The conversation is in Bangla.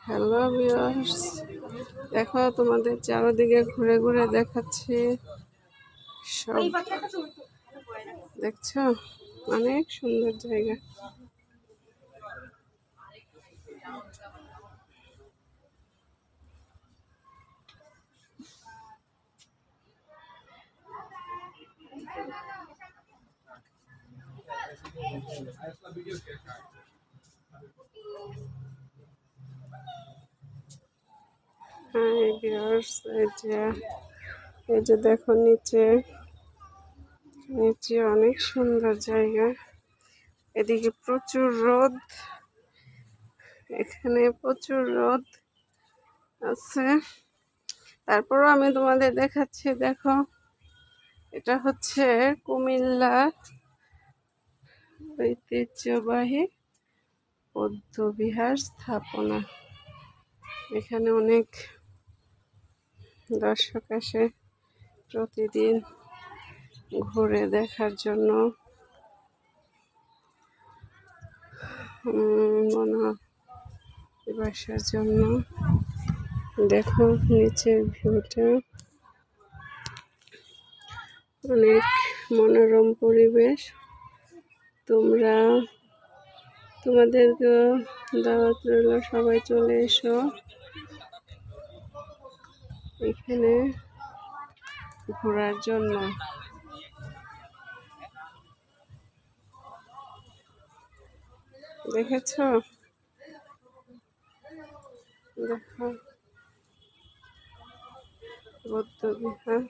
হ্যালো ভিউয়ার্স, দেখো তোমাদের চারদিকে ঘুরে ঘুরে দেখাচ্ছি। সব দেখছো, অনেক সুন্দর জায়গা। হ্যাঁ ভিউয়ার্স, এই যে দেখো নিচে নিচে অনেক সুন্দর জায়গা। এদিকে প্রচুর রোদ, এখানে প্রচুর রোদ আছে। তারপরও আমি তোমাদের দেখাচ্ছি। দেখো, এটা হচ্ছে কুমিল্লা ঐতিহ্যবাহী বৌদ্ধবিহার স্থাপনা। এখানে অনেক দর্শক আসে প্রতিদিন ঘুরে দেখার জন্য, বসার জন্য। দেখো নিচের ভিউটা, অনেক মনোরম পরিবেশ। তোমাদেরকে দাওয়াত রইল, সবাই চলে এসো এখানে ঘোরার জন্য। দেখেছো, দেখো বৌদ্ধবিহার।